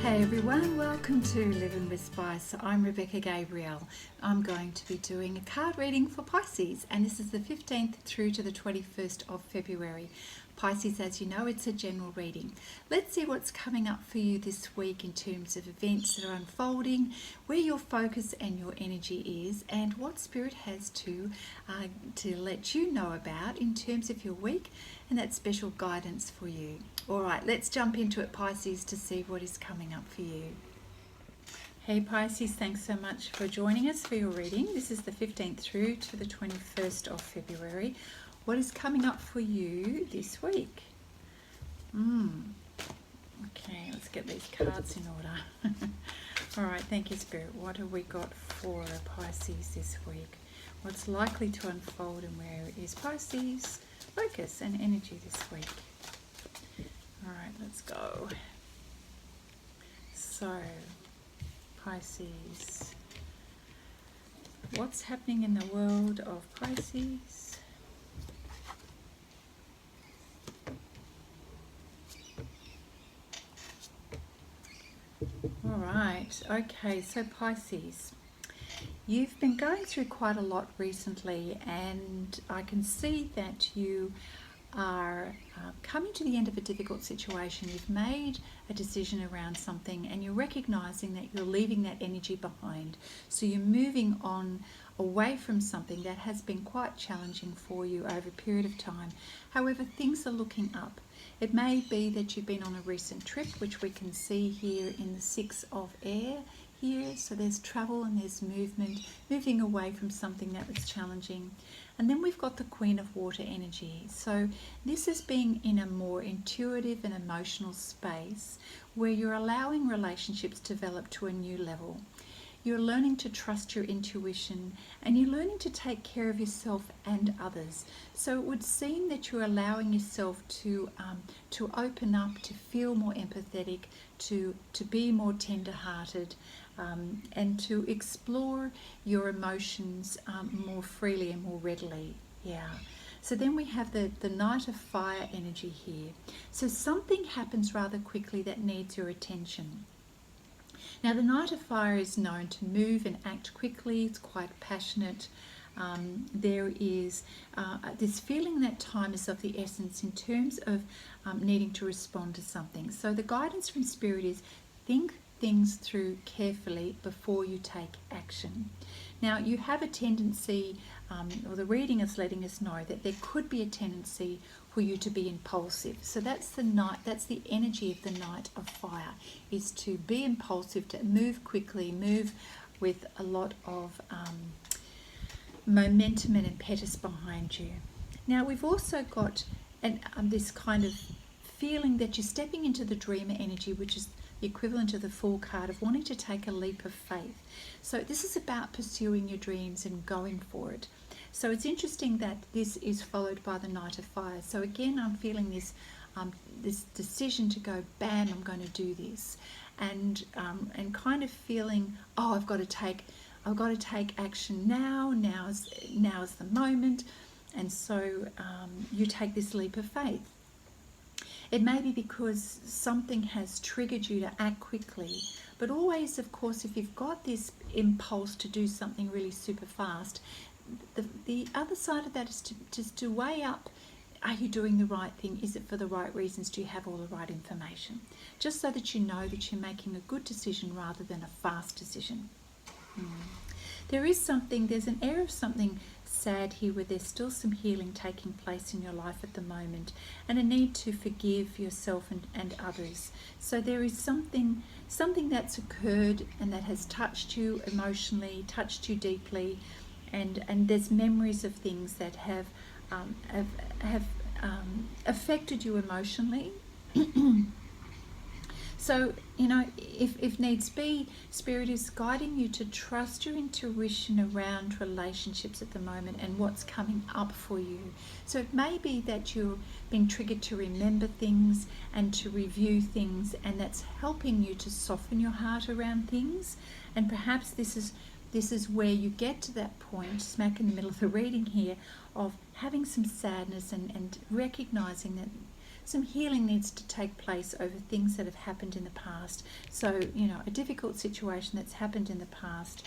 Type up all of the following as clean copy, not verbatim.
Hey everyone, welcome to Living with Spice. I'm Rebecca Gabriel. I'm going to be doing a card reading for Pisces, and this is the 15th through to the 21st of February. Pisces, as you know, it's a general reading. Let's see what's coming up for you this week in terms of events that are unfolding, where your focus and your energy is, and what Spirit has to let you know about in terms of your week and that special guidance for you. All right, let's jump into it, Pisces, to see what is coming up for you. Hey Pisces, thanks so much for joining us for your reading. This is the 15th through to the 21st of February. What is coming up for you this week? Okay, let's get these cards in order. All right, thank you, Spirit. What have we got for Pisces this week? What's likely to unfold and where is Pisces' focus and energy this week? All right, let's go. So, Pisces. What's happening in the world of Pisces? All right, okay, so Pisces, you've been going through quite a lot recently, and I can see that you are coming to the end of a difficult situation. You've made a decision around something and you're recognizing that you're leaving that energy behind. So you're moving on away from something that has been quite challenging for you over a period of time. However, things are looking up. It may be that you've been on a recent trip, which we can see here in the Six of Air here. So there's travel and there's movement, moving away from something that was challenging. And then we've got the Queen of Water energy. So this is being in a more intuitive and emotional space where you're allowing relationships to develop to a new level. You're learning to trust your intuition and you're learning to take care of yourself and others. So it would seem that you're allowing yourself to open up, to feel more empathetic, to be more tender-hearted, and to explore your emotions more freely and more readily. Yeah. So then we have the Knight of Fire energy here. So something happens rather quickly that needs your attention. Now, the Knight of Fire is known to move and act quickly. It's quite passionate. There is this feeling that time is of the essence in terms of needing to respond to something. So the guidance from Spirit is think things through carefully before you take action. Now, you have a tendency, or the reading is letting us know that there could be a tendency for you to be impulsive. So that's the energy of the Knight of Fire, is to be impulsive, to move quickly, move with a lot of momentum and impetus behind you. Now, we've also got this kind of feeling that you're stepping into the dreamer energy, which is the equivalent of the Fool card of wanting to take a leap of faith. So this is about pursuing your dreams and going for it. So it's interesting that this is followed by the Knight of Fire. So again, I'm feeling this decision to go, bam, I'm going to do this, and kind of feeling, oh, I've got to take action now. Now's the moment, and so you take this leap of faith. It may be because something has triggered you to act quickly, but always, of course, if you've got this impulse to do something really super fast, the other side of that is to weigh up, are you doing the right thing? Is it for the right reasons? Do you have all the right information? Just so that you know that you're making a good decision rather than a fast decision. There's an air of something sad here where there's still some healing taking place in your life at the moment, and a need to forgive yourself and others. So there is something that's occurred and that has touched you emotionally, touched you deeply, and there's memories of things that have affected you emotionally. So, if needs be, Spirit is guiding you to trust your intuition around relationships at the moment and what's coming up for you. So it may be that you're being triggered to remember things and to review things, and that's helping you to soften your heart around things. And perhaps this is where you get to that point, smack in the middle of the reading here, of having some sadness and recognizing that some healing needs to take place over things that have happened in the past. So, you know, a difficult situation that's happened in the past,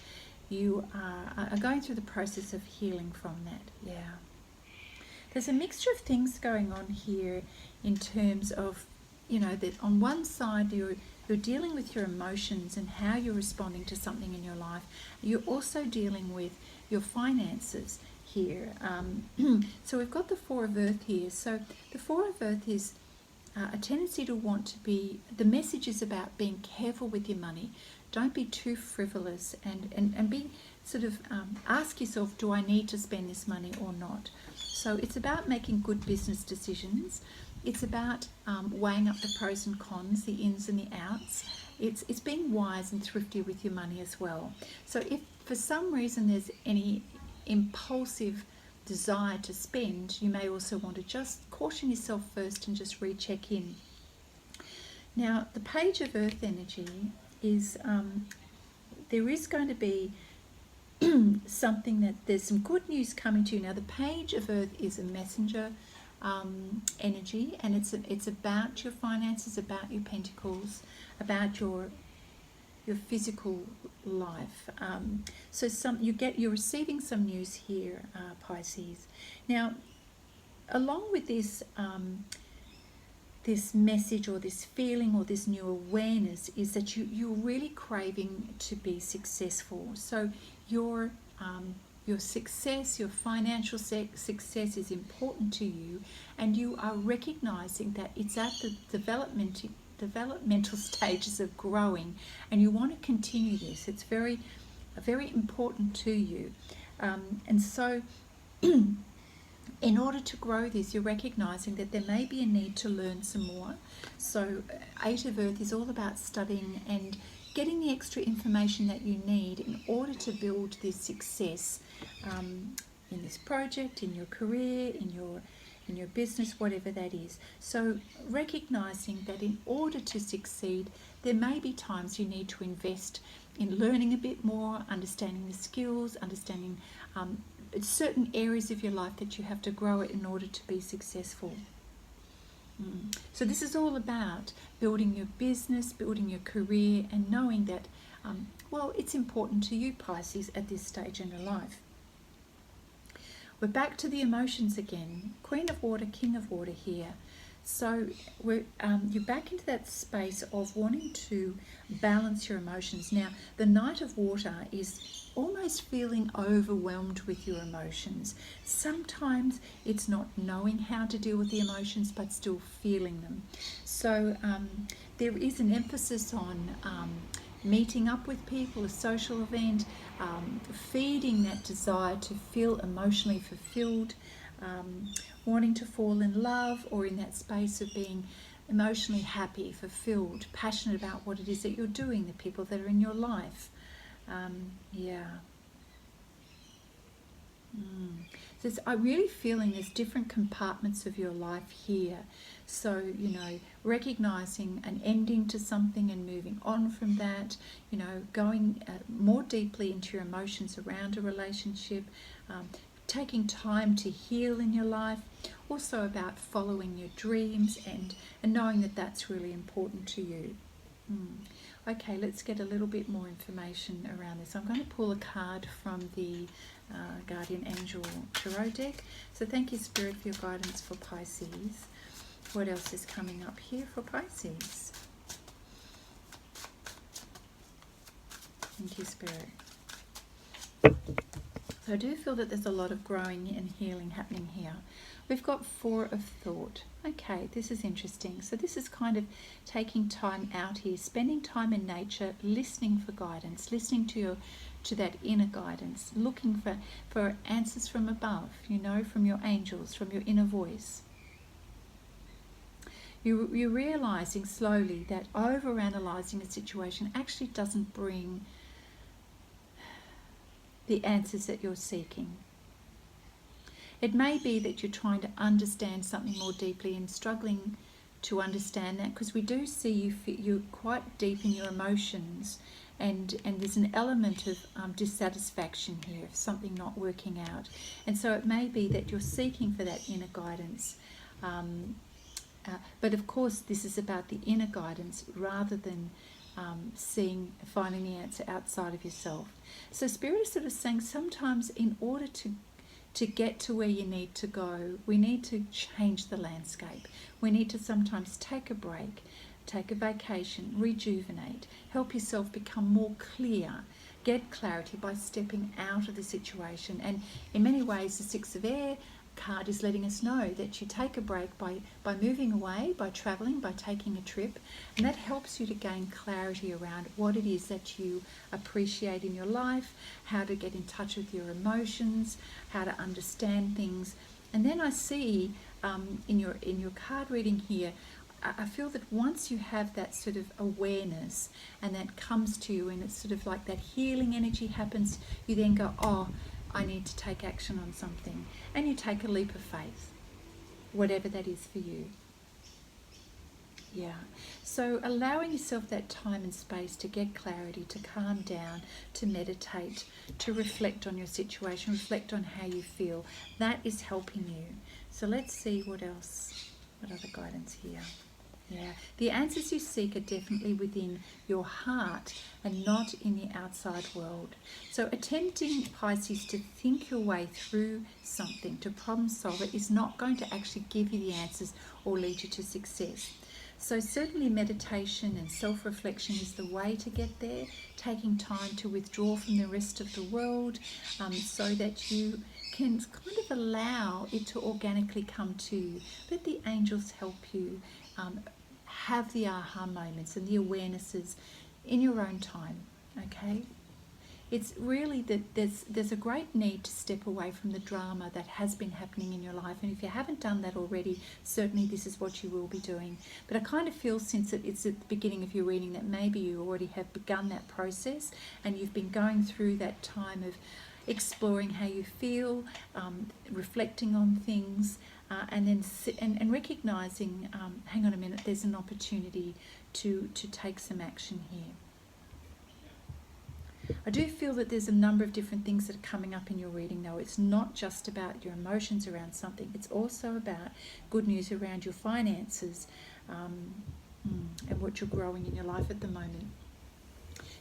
you are going through the process of healing from that. Yeah. There's a mixture of things going on here in terms of, you know, that on one side you're dealing with your emotions and how you're responding to something in your life. You're also dealing with your finances here. So we've got the Four of Earth here. So the Four of Earth is a tendency to want to be, the message is about being careful with your money. Don't be too frivolous, and be sort of ask yourself, do I need to spend this money or not? So it's about making good business decisions. It's about weighing up the pros and cons, the ins and the outs. It's being wise and thrifty with your money as well. So if for some reason there's any impulsive desire to spend, you may also want to just caution yourself first and just recheck in. Now, the Page of Earth energy is, there is going to be something that there's some good news coming to you. Now, the Page of Earth is a messenger energy, and it's about your finances, about your pentacles, about your physical life. So you're receiving some news here, Pisces. Now, along with this this message or this feeling or this new awareness is that you're really craving to be successful. So your success, your financial success is important to you, and you are recognizing that it's at the developmental stages of growing, and you want to continue this. It's very important to you, and so in order to grow this, you're recognizing that there may be a need to learn some more. So Eight of Earth is all about studying and getting the extra information that you need in order to build this success in this project, in your career, in your business, whatever that is. So recognizing that in order to succeed, there may be times you need to invest in learning a bit more, understanding the skills, understanding certain areas of your life that you have to grow it in order to be successful. So this is all about building your business, building your career, and knowing that, well, it's important to you, Pisces, at this stage in your life. We're back to the emotions again. Queen of Water, King of Water here. So you're back into that space of wanting to balance your emotions. Now, the Knight of Water is almost feeling overwhelmed with your emotions. Sometimes it's not knowing how to deal with the emotions, but still feeling them. So there is an emphasis on meeting up with people, a social event, feeding that desire to feel emotionally fulfilled, wanting to fall in love, or in that space of being emotionally happy, fulfilled, passionate about what it is that you're doing, the people that are in your life. So I'm really feeling there's different compartments of your life here. So, you know, recognizing an ending to something and moving on from that, you know, going more deeply into your emotions around a relationship, taking time to heal in your life, also about following your dreams and knowing that that's really important to you. Okay, let's get a little bit more information around this. I'm going to pull a card from the Guardian Angel Tarot deck. So thank you, Spirit, for your guidance for Pisces. What else is coming up here for Pisces? Thank you, Spirit. So I do feel that there's a lot of growing and healing happening here. We've got Four of Thought. Okay, this is interesting. So this is kind of taking time out here, spending time in nature, listening for guidance, listening to that inner guidance, looking for answers from above, you know, from your angels, from your inner voice. You're realizing slowly that overanalyzing a situation actually doesn't bring the answers that you're seeking. It may be that you're trying to understand something more deeply and struggling to understand that, because we do see you're quite deep in your emotions, and there's an element of dissatisfaction here, of something not working out. And so it may be that you're seeking for that inner guidance. But of course, this is about the inner guidance rather than finding the answer outside of yourself. So Spirit is sort of saying sometimes in order to get to where you need to go, we need to change the landscape. We need to sometimes take a break, take a vacation, rejuvenate, help yourself become more clear, get clarity by stepping out of the situation. And in many ways, the Six of Air card is letting us know that you take a break by moving away, by traveling, by taking a trip, and that helps you to gain clarity around what it is that you appreciate in your life, how to get in touch with your emotions, how to understand things. And then I see in your card reading here, I feel that once you have that sort of awareness and that comes to you and it's sort of like that healing energy happens, you then go, oh, I need to take action on something. And you take a leap of faith, whatever that is for you. Yeah. So allowing yourself that time and space to get clarity, to calm down, to meditate, to reflect on your situation, reflect on how you feel, that is helping you. So let's see what else, what other guidance here. Yeah, the answers you seek are definitely within your heart and not in the outside world. So attempting, Pisces, to think your way through something, to problem solve it, is not going to actually give you the answers or lead you to success. So certainly meditation and self-reflection is the way to get there, taking time to withdraw from the rest of the world so that you can kind of allow it to organically come to you. Let the angels help you have the aha moments and the awarenesses in your own time, okay? It's really that there's a great need to step away from the drama that has been happening in your life, and if you haven't done that already, certainly this is what you will be doing. But I kind of feel, since it's at the beginning of your reading, that maybe you already have begun that process and you've been going through that time of exploring how you feel, reflecting on things, and then and recognizing, hang on a minute, there's an opportunity to take some action here. I do feel that there's a number of different things that are coming up in your reading, though. It's not just about your emotions around something. It's also about good news around your finances and what you're growing in your life at the moment.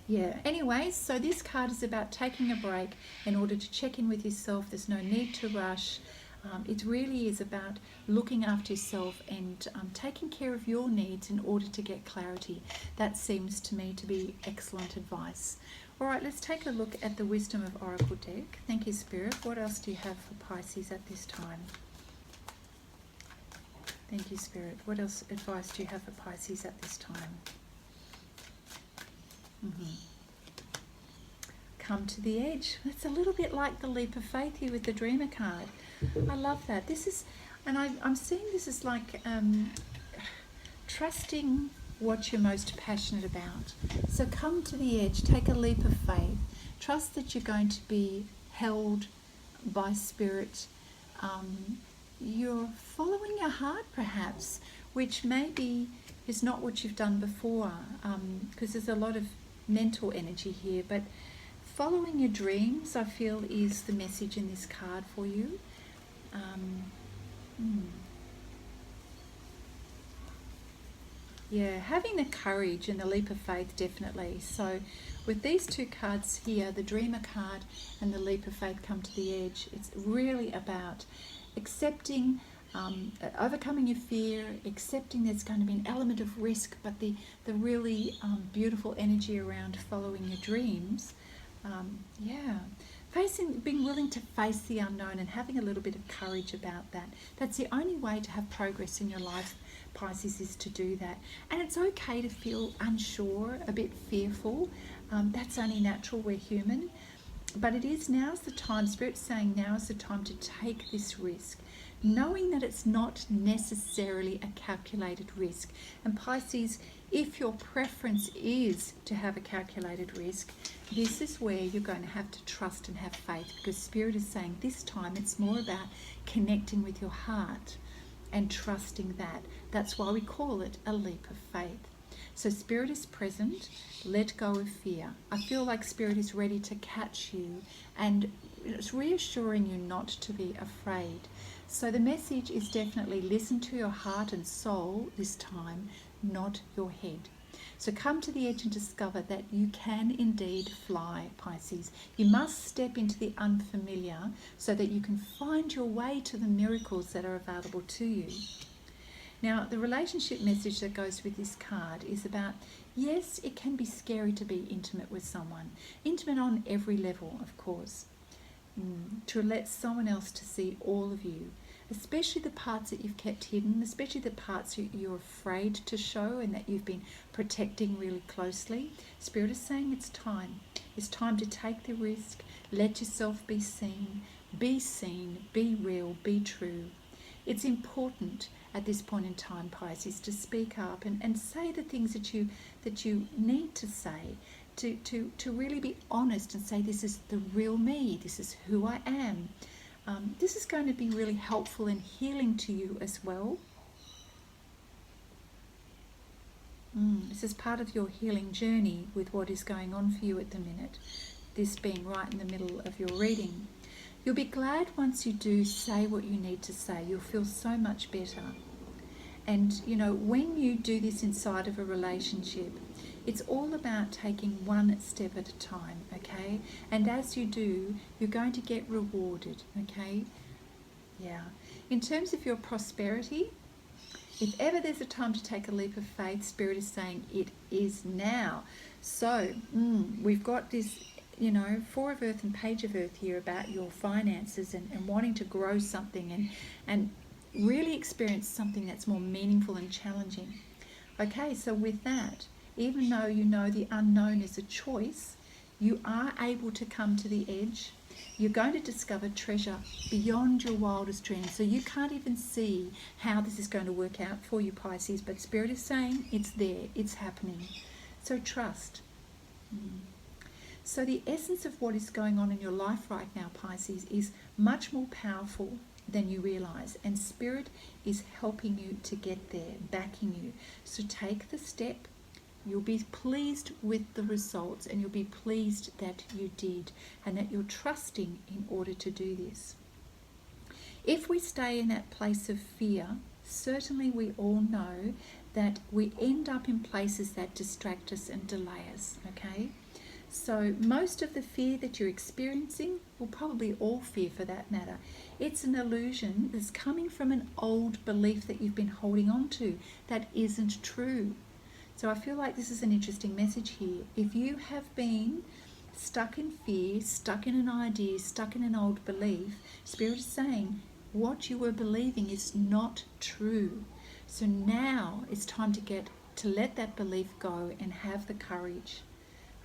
Yeah, anyways, so this card is about taking a break in order to check in with yourself. There's no need to rush. It really is about looking after yourself and taking care of your needs in order to get clarity. That seems to me to be excellent advice. All right, let's take a look at the Wisdom of Oracle deck. Thank you, Spirit. What else do you have for Pisces at this time? Thank you, Spirit. What else advice do you have for Pisces at this time? Come to the edge. It's a little bit like the leap of faith here with the Dreamer card. I love that. This is, and I'm seeing this as like trusting what you're most passionate about. So come to the edge, take a leap of faith, trust that you're going to be held by Spirit. You're following your heart perhaps, which maybe is not what you've done before, because there's a lot of mental energy here, but following your dreams, I feel, is the message in this card for you. Yeah, having the courage and the leap of faith, definitely. So with these two cards here, the Dreamer card and the leap of faith, come to the edge, it's really about accepting, overcoming your fear, accepting there's going to be an element of risk, but the really beautiful energy around following your dreams. Being willing to face the unknown and having a little bit of courage about that. That's the only way to have progress in your life, Pisces, is to do that. And it's okay to feel unsure, a bit fearful. That's only natural, we're human. But now's the time, Spirit's saying now's the time to take this risk, knowing that it's not necessarily a calculated risk. And Pisces, if your preference is to have a calculated risk, this is where you're going to have to trust and have faith, because Spirit is saying this time it's more about connecting with your heart and trusting that. That's why we call it a leap of faith. So Spirit is present. Let go of fear. I feel like Spirit is ready to catch you and it's reassuring you not to be afraid. So the message is definitely listen to your heart and soul this time, not your head. So come to the edge and discover that you can indeed fly, Pisces. You must step into the unfamiliar so that you can find your way to the miracles that are available to you. Now, the relationship message that goes with this card is about, yes, it can be scary to be intimate with someone. Intimate on every level, of course. To let someone else to see all of you, especially the parts that you've kept hidden, especially the parts you're afraid to show and that you've been protecting really closely. Spirit is saying it's time. It's time to take the risk, let yourself be seen, be real, be true. It's important at this point in time, Pisces, to speak up and say the things that you need to say, to really be honest and say, this is the real me, this is who I am. This is going to be really helpful and healing to you as well. This is part of your healing journey with what is going on for you at the minute, this being right in the middle of your reading. You'll be glad once you do say what you need to say. You'll feel so much better. And, you know, when you do this inside of a relationship, it's all about taking one step at a time, okay? And as you do, you're going to get rewarded, okay? Yeah. In terms of your prosperity, if ever there's a time to take a leap of faith, Spirit is saying it is now. So, we've got this, you know, Four of Earth and Page of Earth here about your finances and wanting to grow something and really experience something that's more meaningful and challenging. Okay, so with that, even though you know the unknown is a choice, you are able to come to the edge. You're going to discover treasure beyond your wildest dreams. So you can't even see how this is going to work out for you, Pisces, but Spirit is saying it's there, it's happening. So trust. So the essence of what is going on in your life right now, Pisces, is much more powerful than you realize, and Spirit is helping you to get there, backing you. So take the step. You'll be pleased with the results, and you'll be pleased that you did and that you're trusting in order to do this. If we stay in that place of fear, certainly we all know that we end up in places that distract us and delay us, okay? So most of the fear that you're experiencing, well, probably all fear for that matter, it's an illusion that's coming from an old belief that you've been holding on to that isn't true. So I feel like this is an interesting message here. If you have been stuck in fear, stuck in an idea, stuck in an old belief, Spirit is saying what you were believing is not true. So now it's time to let that belief go and have the courage.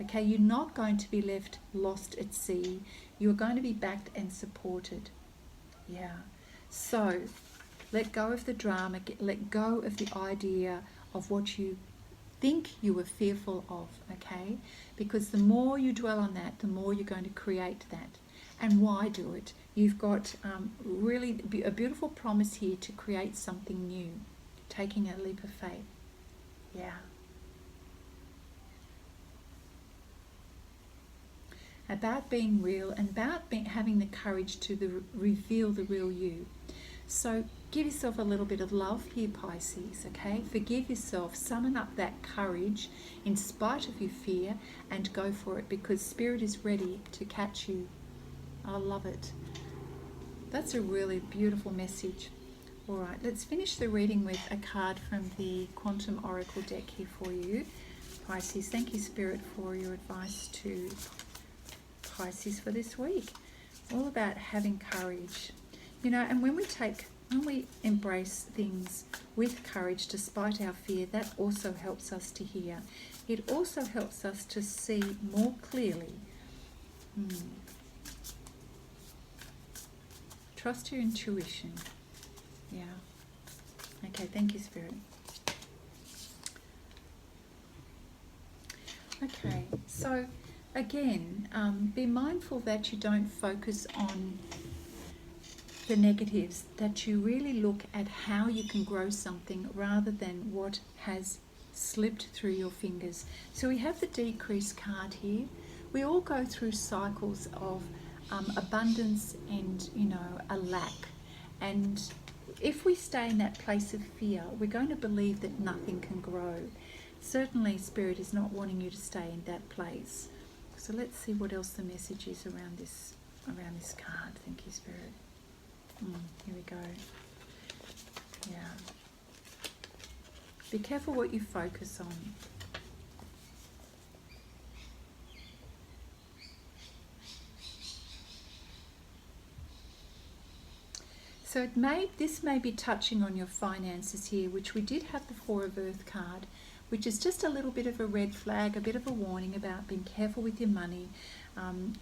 Okay, you're not going to be left lost at sea. You're going to be backed and supported. Yeah. So let go of the drama, let go of the idea of what you think you were fearful of, okay? Because the more you dwell on that, the more you're going to create that. And why do it? You've got really a beautiful promise here to create something new, taking a leap of faith. Yeah. About being real and about having the courage to reveal the real you. So give yourself a little bit of love here, Pisces, okay? Forgive yourself, summon up that courage in spite of your fear and go for it, because Spirit is ready to catch you. I love it. That's a really beautiful message. All right, let's finish the reading with a card from the Quantum Oracle deck here for you, Pisces. Thank you, Spirit, for your advice to Pisces for this week. All about having courage. You know, and when we embrace things with courage despite our fear, that also helps us to hear. It also helps us to see more clearly. Trust your intuition. Yeah. Okay, thank you, Spirit. Okay, so again, be mindful that you don't focus on the negatives, that you really look at how you can grow something rather than what has slipped through your fingers. So we have the decrease card here. We all go through cycles of abundance and, you know, a lack. And if we stay in that place of fear, we're going to believe that nothing can grow. Certainly, Spirit is not wanting you to stay in that place. So let's see what else the message is around this card. Thank you, Spirit. Here we go. Yeah. Be careful what you focus on. So this may be touching on your finances here, which we did have the Four of Earth card, which is just a little bit of a red flag, a bit of a warning about being careful with your money,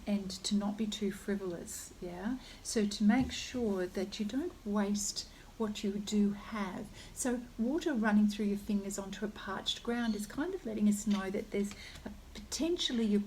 and to not be too frivolous. Yeah. So to make sure that you don't waste what you do have. So water running through your fingers onto a parched ground is kind of letting us know that there's potentially you're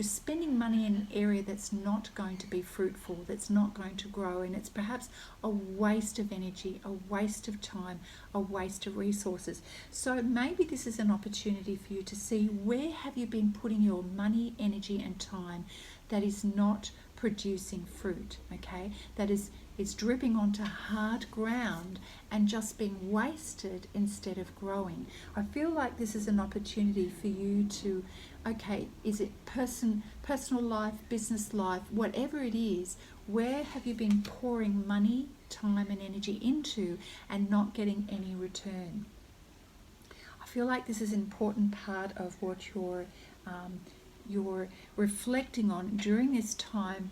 spending money in an area that's not going to be fruitful, that's not going to grow, and it's perhaps a waste of energy, a waste of time, a waste of resources. So maybe this is an opportunity for you to see where have you been putting your money, energy and time that is not producing fruit, okay? That is, it's dripping onto hard ground and just being wasted instead of growing. I feel like this is an opportunity for you to, okay, is it personal life, business life, whatever it is, where have you been pouring money, time and energy into and not getting any return? I feel like this is an important part of what you're reflecting on during this time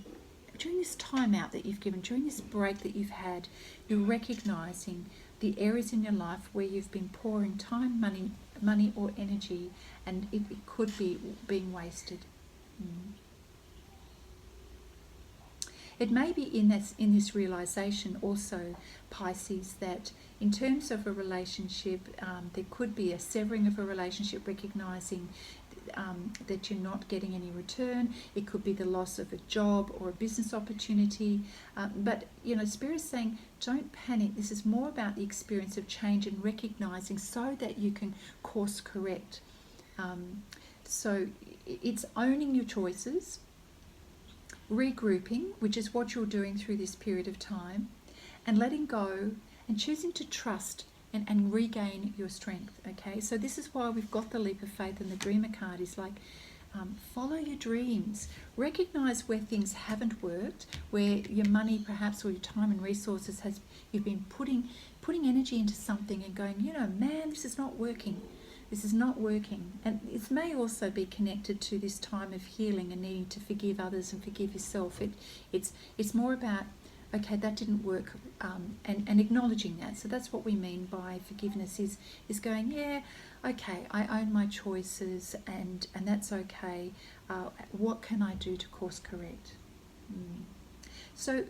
out that you've given, during this break that you've had. You're recognizing the areas in your life where you've been pouring time, money or energy, and it could be being wasted. It may be in this realization also, Pisces, that in terms of a relationship, there could be a severing of a relationship, recognizing that you're not getting any return. It could be the loss of a job or a business opportunity. But, you know, Spirit is saying, don't panic. This is more about the experience of change and recognizing so that you can course correct. So it's owning your choices, regrouping, which is what you're doing through this period of time, and letting go and choosing to trust and regain your strength. Okay, so this is why we've got the leap of faith, and the dreamer card is like, follow your dreams. Recognize where things haven't worked, where your money perhaps or your time and resources you've been putting energy into something and going, you know, man, this is not working. This is not working. And it may also be connected to this time of healing and needing to forgive others and forgive yourself. It's more about, okay, that didn't work, and acknowledging that. So that's what we mean by forgiveness, is going, yeah, okay, I own my choices, and that's okay. What can I do to course correct? So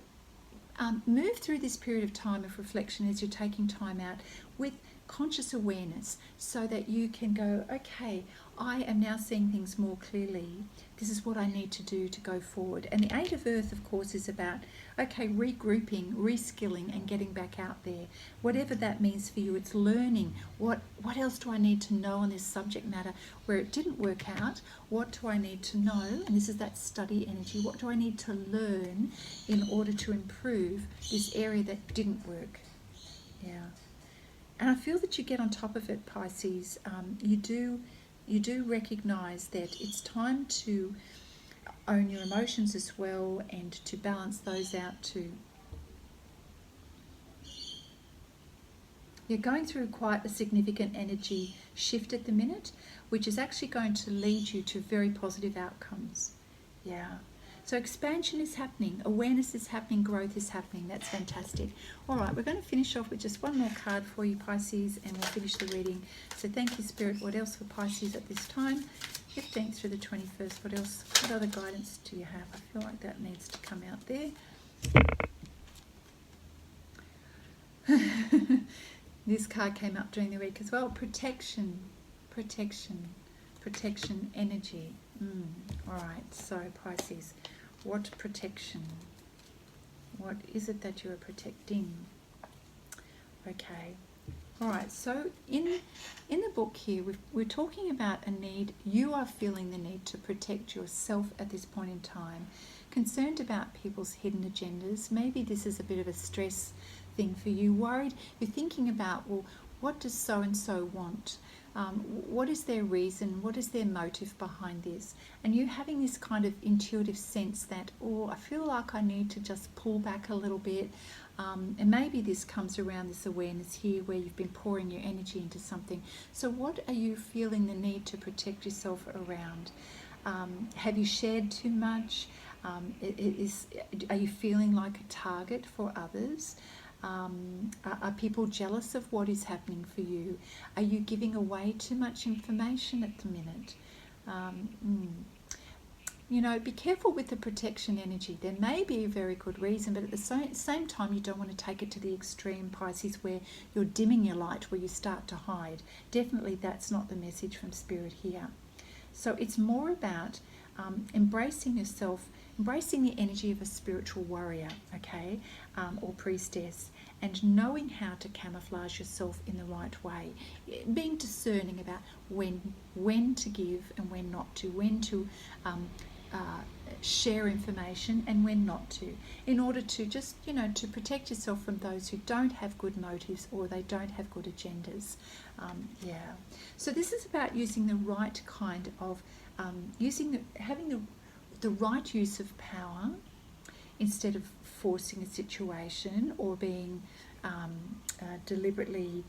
move through this period of time of reflection as you're taking time out with conscious awareness, so that you can go, okay, I am now seeing things more clearly. This is what I need to do to go forward. And the Eight of Earth, of course, is about, okay, regrouping, reskilling and getting back out there. Whatever that means for you, it's learning. What else do I need to know on this subject matter where it didn't work out? What do I need to know? And this is that study energy. What do I need to learn in order to improve this area that didn't work? Yeah. And I feel that you get on top of it, Pisces. You do recognize that it's time to own your emotions as well, and to balance those out too. You're going through quite a significant energy shift at the minute, which is actually going to lead you to very positive outcomes. Yeah. So expansion is happening, awareness is happening, growth is happening. That's fantastic. All right, we're going to finish off with just one more card for you, Pisces, and we'll finish the reading. So thank you, Spirit. What else for Pisces at this time? 15th through the 21st. What else? What other guidance do you have? I feel like that needs to come out there. This card came up during the week as well. Protection, energy. All right, so Pisces, what protection? What is it that you are protecting? Okay. All right, so in the book here, we're talking about a need. You are feeling the need to protect yourself at this point in time, concerned about people's hidden agendas. Maybe this is a bit of a stress thing for you. Worried, you're thinking about, well, what does so-and-so want? What is their reason? What is their motive behind this? And you having this kind of intuitive sense that, oh, I feel like I need to just pull back a little bit. And maybe this comes around this awareness here where you've been pouring your energy into something. So what are you feeling the need to protect yourself around? Have you shared too much? Are you feeling like a target for others? Are people jealous of what is happening for you? Are you giving away too much information at the minute? You know, be careful with the protection energy. There may be a very good reason, but at the same time, you don't want to take it to the extreme, Pisces, where you're dimming your light, where you start to hide. Definitely that's not the message from Spirit here. So it's more about embracing yourself, embracing the energy of a spiritual warrior, okay, or priestess, and knowing how to camouflage yourself in the right way. Being discerning about when to give and when not to, when to share information and when not to, in order to just, you know, to protect yourself from those who don't have good motives or they don't have good agendas. So this is about using the right kind of, having the right use of power instead of forcing a situation or being deliberately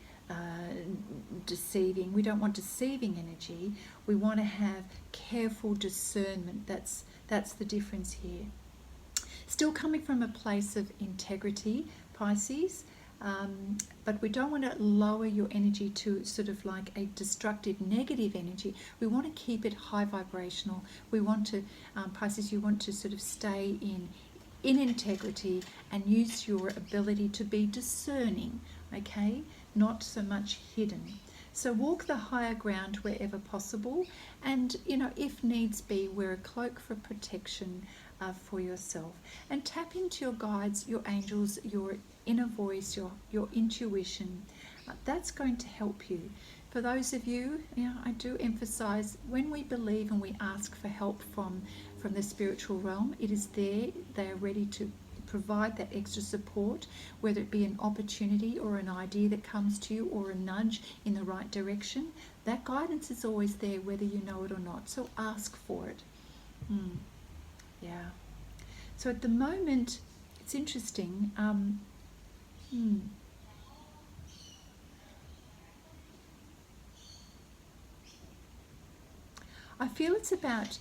deceiving. We don't want deceiving energy. We want to have careful discernment. That's the difference here. Still coming from a place of integrity, Pisces, but we don't want to lower your energy to sort of like a destructive, negative energy. We want to keep it high vibrational. We want to, Pisces, you want to sort of stay in integrity and use your ability to be discerning, okay? Not so much hidden. So walk the higher ground wherever possible, and, you know, if needs be, wear a cloak for protection for yourself, and tap into your guides, your angels, your inner voice, your intuition. That's going to help you. For those of you, I do emphasize, when we believe and we ask for help from the spiritual realm, it is there. They are ready to provide that extra support, whether it be an opportunity or an idea that comes to you or a nudge in the right direction. That guidance is always there, whether you know it or not. So ask for it. So at the moment, it's interesting. I feel it's about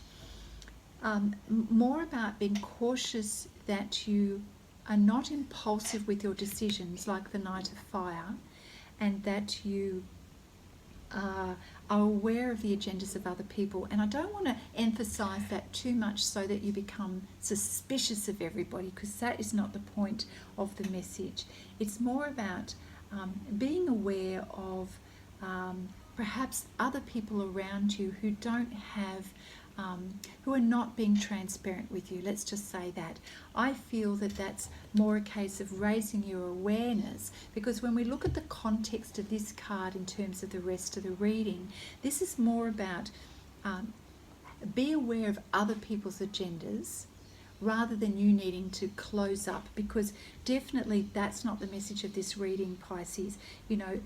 more about being cautious that you are not impulsive with your decisions, like the Knight of Fire, and that you are aware of the agendas of other people. And I don't want to emphasize that too much so that you become suspicious of everybody, because that is not the point of the message. It's more about being aware of perhaps other people around you who don't have who are not being transparent with you. Let's just say that. I feel that that's more a case of raising your awareness, because when we look at the context of this card in terms of the rest of the reading, this is more about be aware of other people's agendas rather than you needing to close up, because definitely that's not the message of this reading, Pisces. You know,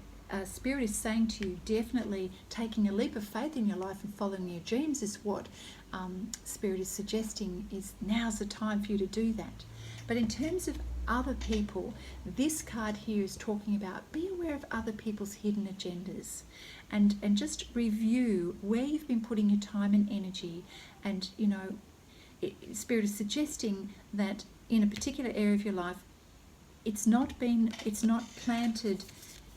Spirit is saying to you, definitely taking a leap of faith in your life and following your dreams is what Spirit is suggesting, is now's the time for you to do that. But in terms of other people, this card here is talking about be aware of other people's hidden agendas, and just review where you've been putting your time and energy. And, you know, Spirit is suggesting that in a particular area of your life, it's not planted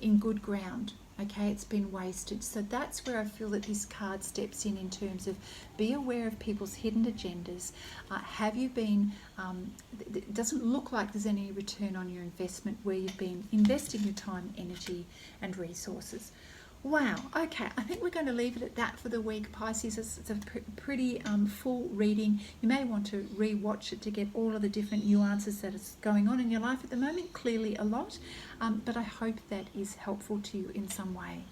in good ground, okay? It's been wasted. So that's where I feel that this card steps in terms of be aware of people's hidden agendas. Have you been, it doesn't look like there's any return on your investment where you've been investing your time, energy and resources. Wow, okay, I think we're going to leave it at that for the week, Pisces. It's a pretty full reading. You may want to re-watch it to get all of the different nuances that is going on in your life at the moment. Clearly a lot, but I hope that is helpful to you in some way.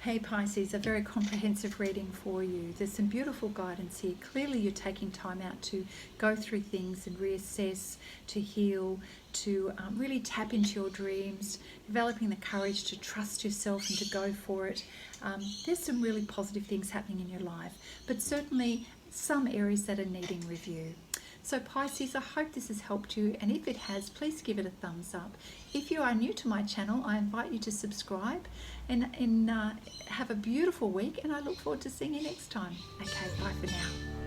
Hey Pisces, a very comprehensive reading for you. There's some beautiful guidance here. Clearly you're taking time out to go through things and reassess, to heal, to really tap into your dreams, developing the courage to trust yourself and to go for it. There's some really positive things happening in your life, but certainly some areas that are needing review. So Pisces, I hope this has helped you, and if it has, please give it a thumbs up. If you are new to my channel, I invite you to subscribe and have a beautiful week, and I look forward to seeing you next time. Okay, bye for now.